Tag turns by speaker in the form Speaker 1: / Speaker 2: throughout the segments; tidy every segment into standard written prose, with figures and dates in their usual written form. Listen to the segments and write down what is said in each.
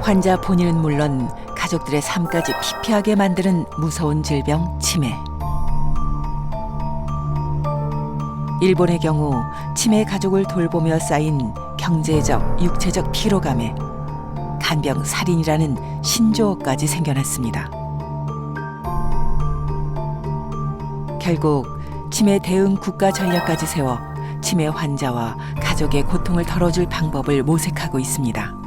Speaker 1: 환자 본인은 물론 가족들의 삶까지 피폐하게 만드는 무서운 질병 치매. 일본의 경우 치매 가족을 돌보며 쌓인 경제적, 육체적 피로감에 간병 살인이라는 신조어까지 생겨났습니다. 결국 치매 대응 국가 전략까지 세워 치매 환자와 가족의 고통을 덜어줄 방법을 모색하고 있습니다.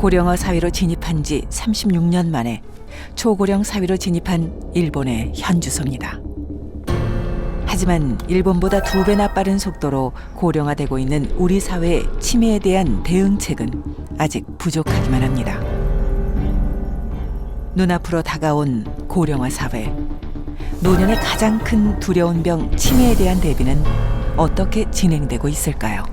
Speaker 1: 고령화 사회로 진입한 지 36년 만에 초고령 사회로 진입한 일본의 현 주소입니다. 하지만 일본보다 2배나 빠른 속도로 고령화되고 있는 우리 사회의 치매에 대한 대응책은 아직 부족하기만 합니다. 눈앞으로 다가온 고령화 사회. 노년의 가장 큰 두려운 병 치매에 대한 대비는 어떻게 진행되고 있을까요?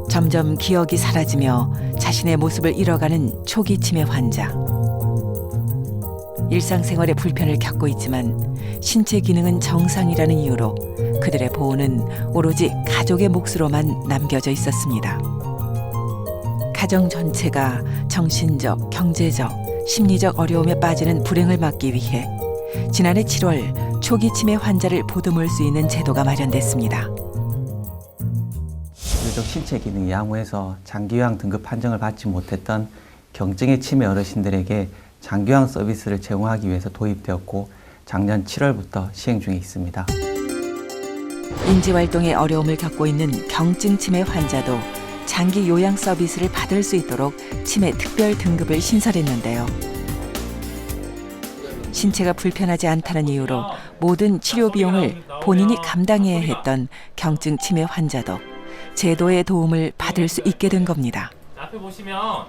Speaker 1: 점점 기억이 사라지며 자신의 모습을 잃어가는 초기 치매 환자. 일상생활에 불편을 겪고 있지만 신체 기능은 정상이라는 이유로 그들의 보호는 오로지 가족의 몫으로만 남겨져 있었습니다. 가정 전체가 정신적, 경제적, 심리적 어려움에 빠지는 불행을 막기 위해 지난해 7월 초기 치매 환자를 보듬을 수 있는 제도가 마련됐습니다.
Speaker 2: 유적 신체 기능이 양호해서 장기요양 등급 판정을 받지 못했던 경증의 치매 어르신들에게 장기요양 서비스를 제공하기 위해서 도입되었고 작년 7월부터 시행 중에 있습니다.
Speaker 1: 인지활동에 어려움을 겪고 있는 경증 치매 환자도 장기 요양 서비스를 받을 수 있도록 치매 특별 등급을 신설했는데요. 신체가 불편하지 않다는 이유로 모든 치료 비용을 본인이 감당해야 했던 경증 치매 환자도 제도의 도움을 받을 수 있게 된 겁니다.
Speaker 3: 앞에 보시면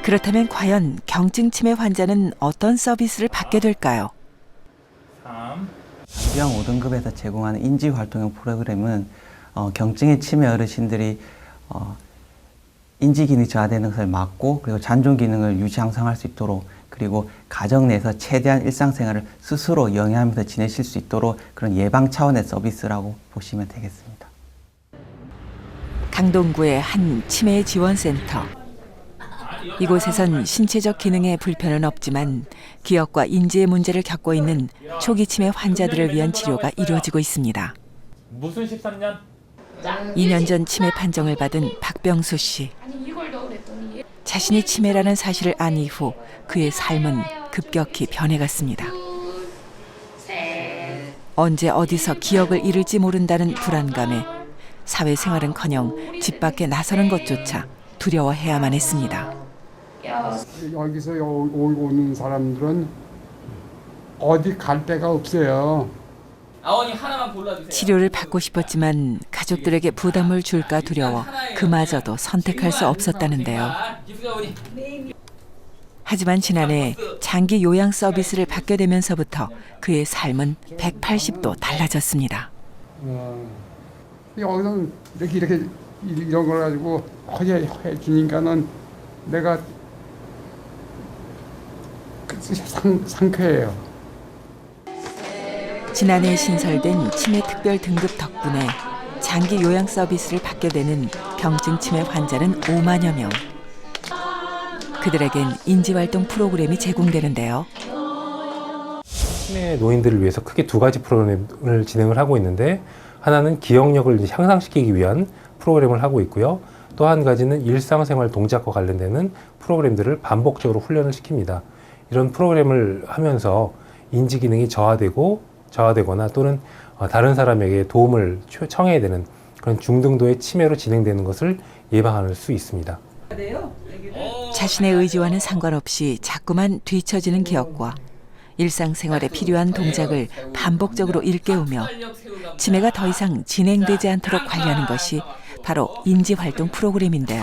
Speaker 1: 그렇다면 과연 경증 치매 환자는 어떤 서비스를 받게 될까요?
Speaker 3: 3.
Speaker 2: 장기요양 5등급에서 제공하는 인지활동형 프로그램은 경증의 치매 어르신들이 인지 기능이 저하되는 것을 막고 그리고 잔존 기능을 유지 향상할 수 있도록 그리고 가정 내에서 최대한 일상생활을 스스로 영위하면서 지내실 수 있도록 그런 예방 차원의 서비스라고 보시면 되겠습니다.
Speaker 1: 강동구의 한 치매 지원센터. 이곳에선 신체적 기능에 불편은 없지만 기억과 인지의 문제를 겪고 있는 초기 치매 환자들을 위한 치료가 이루어지고 있습니다.
Speaker 3: 무슨 13년?
Speaker 1: 2년 전 치매 판정을 받은 박병수 씨. 자신이 치매라는 사실을 안 이후 그의 삶은 급격히 변해갔습니다. 언제 어디서 기억을 잃을지 모른다는 불안감에 사회생활은커녕 집 밖에 나서는 것조차 두려워해야만 했습니다.
Speaker 4: 여기서 오는 사람들은 어디 갈 데가 없어요.
Speaker 3: 아버님 하나만 골라주세요.
Speaker 1: 치료를 받고 싶었지만 가족들에게 부담을 줄까 두려워 그마저도 선택할 수 없었다는데요. 하지만 지난해 장기 요양 서비스를 받게 되면서부터 그의 삶은 180도 달라졌습니다.
Speaker 4: 여기서 이렇게 이런 걸 가지고 해 주니까는 내가 상쾌해요.
Speaker 1: 지난해 신설된 치매 특별 등급 덕분에 장기 요양 서비스를 받게 되는 경증 치매 환자는 5만여 명. 그들에겐 인지활동 프로그램이 제공되는데요.
Speaker 5: 치매 노인들을 위해서 크게 2가지 프로그램을 진행을 하고 있는데 하나는 기억력을 향상시키기 위한 프로그램을 하고 있고요. 또 한 가지는 일상생활 동작과 관련되는 프로그램들을 반복적으로 훈련을 시킵니다. 이런 프로그램을 하면서 인지 기능이 저하되거나 또는 다른 사람에게 도움을 청해야 되는 그런 중등도의 치매로 진행되는 것을 예방할 수 있습니다.
Speaker 1: 자신의 의지와는 상관없이 자꾸만 뒤처지는 기억과 일상생활에 필요한 동작을 반복적으로 일깨우며 치매가 더 이상 진행되지 않도록 관리하는 것이 바로 인지활동 프로그램인데요.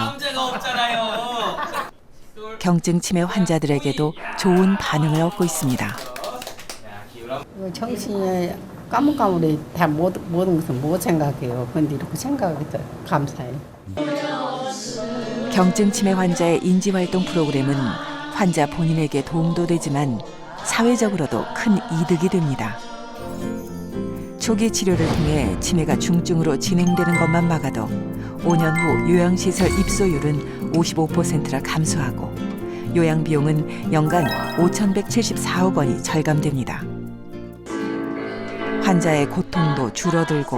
Speaker 1: 경증 치매 환자들에게도 좋은 반응을 얻고 있습니다.
Speaker 6: 정신이 까물까물해 다 모든 것을 못 생각해요. 그런데 이렇게 생각하기도 감사해요.
Speaker 1: 경증 치매 환자의 인지활동 프로그램은 환자 본인에게 도움도 되지만 사회적으로도 큰 이득이 됩니다. 초기 치료를 통해 치매가 중증으로 진행되는 것만 막아도 5년 후 요양시설 입소율은 55%라 감소하고 요양 비용은 연간 5,174억 원이 절감됩니다. 환자의 고통도 줄어들고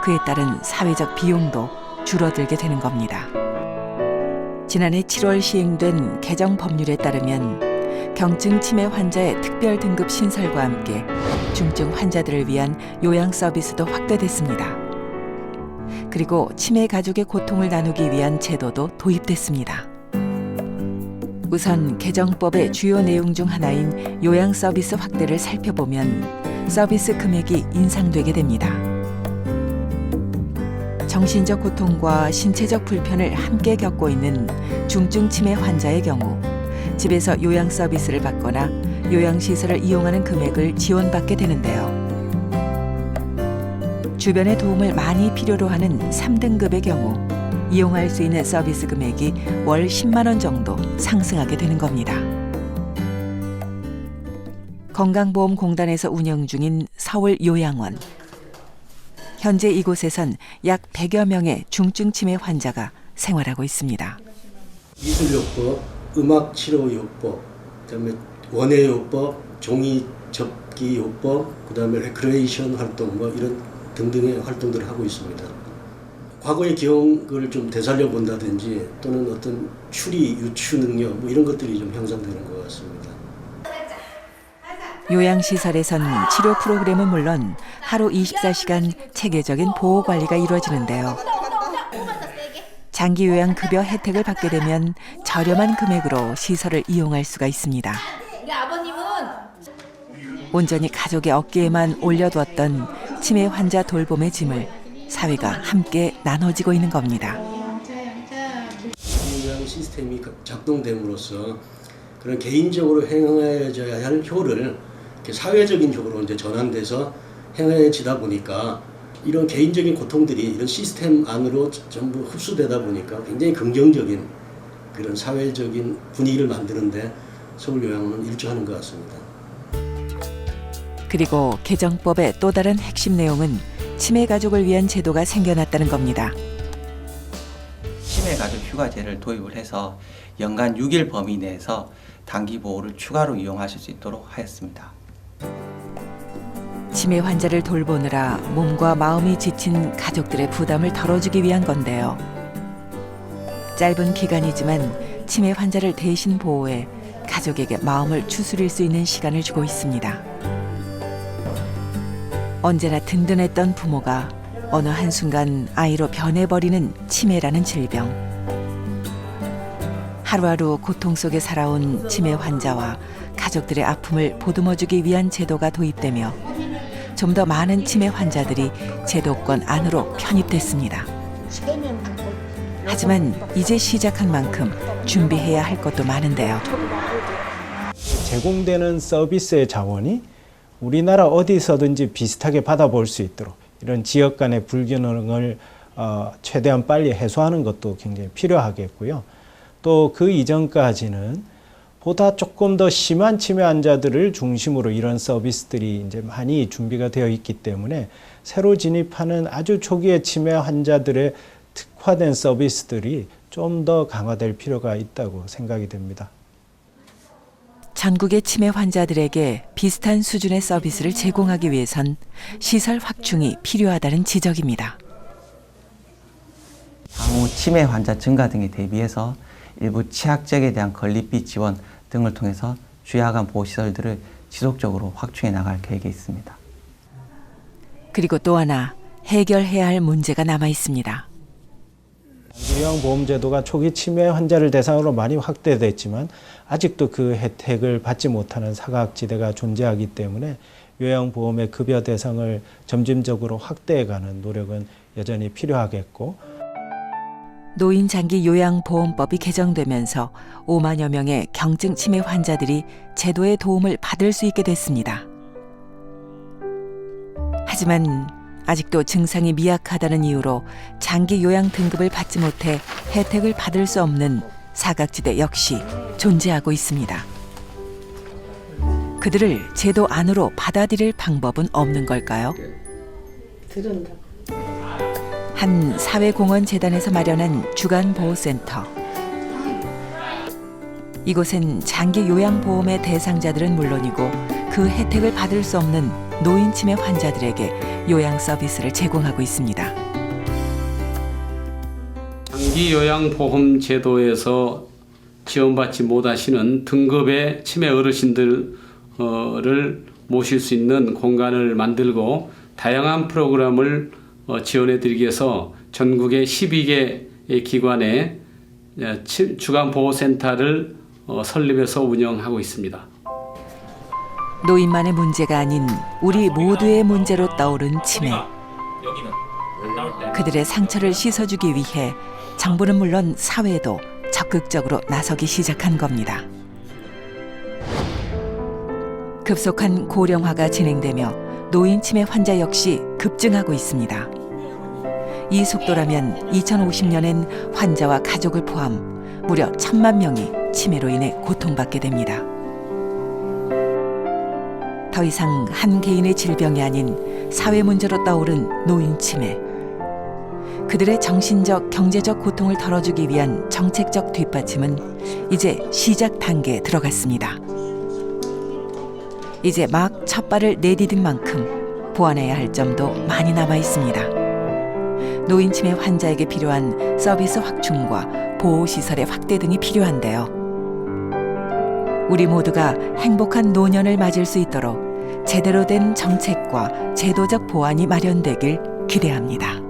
Speaker 1: 그에 따른 사회적 비용도 줄어들게 되는 겁니다. 지난해 7월 시행된 개정 법률에 따르면 경증 치매 환자의 특별 등급 신설과 함께 중증 환자들을 위한 요양 서비스도 확대됐습니다. 그리고 치매 가족의 고통을 나누기 위한 제도도 도입됐습니다. 우선 개정법의 주요 내용 중 하나인 요양 서비스 확대를 살펴보면 서비스 금액이 인상되게 됩니다. 정신적 고통과 신체적 불편을 함께 겪고 있는 중증 치매 환자의 경우 집에서 요양 서비스를 받거나 요양시설을 이용하는 금액을 지원받게 되는데요. 주변의 도움을 많이 필요로 하는 3등급의 경우 이용할 수 있는 서비스 금액이 월 10만 원 정도 상승하게 되는 겁니다. 건강보험공단에서 운영 중인 서울요양원. 현재 이곳에선 약 100여 명의 중증 치매 환자가 생활하고 있습니다.
Speaker 7: 미술요법, 음악치료요법, 그다음에 원예요법, 종이 접기요법, 그다음에 레크레이션 활동 뭐 이런 등등의 활동들을 하고 있습니다. 과거의 기억을 좀 되살려 본다든지 또는 어떤 추리, 유추 능력 뭐 이런 것들이 좀 향상되는 것 같습니다.
Speaker 1: 요양시설에선 치료 프로그램은 물론 하루 24시간 체계적인 보호 관리가 이루어지는데요. 장기 요양 급여 혜택을 받게 되면 저렴한 금액으로 시설을 이용할 수가 있습니다. 온전히 가족의 어깨에만 올려두었던 치매 환자 돌봄의 짐을 사회가 함께 나눠지고 있는 겁니다.
Speaker 7: 요양 시스템이 작동됨으로써 그런 개인적으로 행해져야 할 효를 이렇게 사회적인 효로 이제 전환돼서 행해지다 보니까 이런 개인적인 고통들이 이런 시스템 안으로 전부 흡수되다 보니까 굉장히 긍정적인 그런 사회적인 분위기를 만드는데 서울요양원은 일조하는 것 같습니다.
Speaker 1: 그리고 개정법의 또 다른 핵심 내용은 치매 가족을 위한 제도가 생겨났다는 겁니다.
Speaker 2: 치매 가족 휴가제를 도입을 해서 연간 6일 범위 내에서 단기 보호를 추가로 이용하실 수 있도록 하였습니다.
Speaker 1: 치매 환자를 돌보느라 몸과 마음이 지친 가족들의 부담을 덜어주기 위한 건데요. 짧은 기간이지만 치매 환자를 대신 보호해 가족에게 마음을 추스릴 수 있는 시간을 주고 있습니다. 언제나 든든했던 부모가 어느 한순간 아이로 변해버리는 치매라는 질병. 하루하루 고통 속에 살아온 치매 환자와 가족들의 아픔을 보듬어주기 위한 제도가 도입되며 좀 더 많은 치매 환자들이 제도권 안으로 편입됐습니다. 하지만 이제 시작한 만큼 준비해야 할 것도 많은데요.
Speaker 8: 제공되는 서비스의 자원이 우리나라 어디서든지 비슷하게 받아볼 수 있도록 이런 지역 간의 불균형을 최대한 빨리 해소하는 것도 굉장히 필요하겠고요. 또 그 이전까지는 보다 조금 더 심한 치매 환자들을 중심으로 이런 서비스들이 이제 많이 준비가 되어 있기 때문에 새로 진입하는 아주 초기의 치매 환자들의 특화된 서비스들이 좀 더 강화될 필요가 있다고 생각이 됩니다.
Speaker 1: 전국의 치매 환자들에게 비슷한 수준의 서비스를 제공하기 위해선 시설 확충이 필요하다는 지적입니다.
Speaker 2: 향후 치매 환자 증가 등에 대비해서 일부 취약적에 대한 건립비 지원 등을 통해서 주야간 보호시설들을 지속적으로 확충해 나갈 계획에 있습니다.
Speaker 1: 그리고 또 하나 해결해야 할 문제가 남아 있습니다.
Speaker 8: 요양보험제도가 초기 치매 환자를 대상으로 많이 확대됐지만 아직도 그 혜택을 받지 못하는 사각지대가 존재하기 때문에 요양보험의 급여 대상을 점진적으로 확대해가는 노력은 여전히 필요하겠고,
Speaker 1: 노인장기요양보험법이 개정되면서 5만여 명의 경증 치매 환자들이 제도의 도움을 받을 수 있게 됐습니다. 하지만 아직도 증상이 미약하다는 이유로 장기 요양 등급을 받지 못해 혜택을 받을 수 없는 사각지대 역시 존재하고 있습니다. 그들을 제도 안으로 받아들일 방법은 없는 걸까요?
Speaker 6: 들은다.
Speaker 1: 한 사회공헌재단에서 마련한 주간보호센터. 이곳엔 장기 요양보험의 대상자들은 물론이고 그 혜택을 받을 수 없는 노인 치매 환자들에게 요양 서비스를 제공하고 있습니다.
Speaker 9: 장기요양보험 제도에서 지원받지 못하시는 등급의 치매 어르신들을 모실 수 있는 공간을 만들고 다양한 프로그램을 지원해드리기 위해서 전국의 12개 기관에 주간보호센터를 설립해서 운영하고 있습니다.
Speaker 1: 노인만의 문제가 아닌 우리 모두의 문제로 떠오른 치매.
Speaker 3: 여기는 안 나올 때.
Speaker 1: 그들의 상처를 씻어주기 위해 정부는 물론 사회도 적극적으로 나서기 시작한 겁니다. 급속한 고령화가 진행되며 노인 치매 환자 역시 급증하고 있습니다. 이 속도라면 2050년엔 환자와 가족을 포함 무려 1,000만 명이 치매로 인해 고통받게 됩니다. 더 이상 한 개인의 질병이 아닌 사회 문제로 떠오른 노인 치매. 그들의 정신적, 경제적 고통을 덜어주기 위한 정책적 뒷받침은 이제 시작 단계에 들어갔습니다. 이제 막 첫 발을 내디딘 만큼 보완해야 할 점도 많이 남아 있습니다. 노인 치매 환자에게 필요한 서비스 확충과 보호시설의 확대 등이 필요한데요. 우리 모두가 행복한 노년을 맞을 수 있도록 제대로 된 정책과 제도적 보완이 마련되길 기대합니다.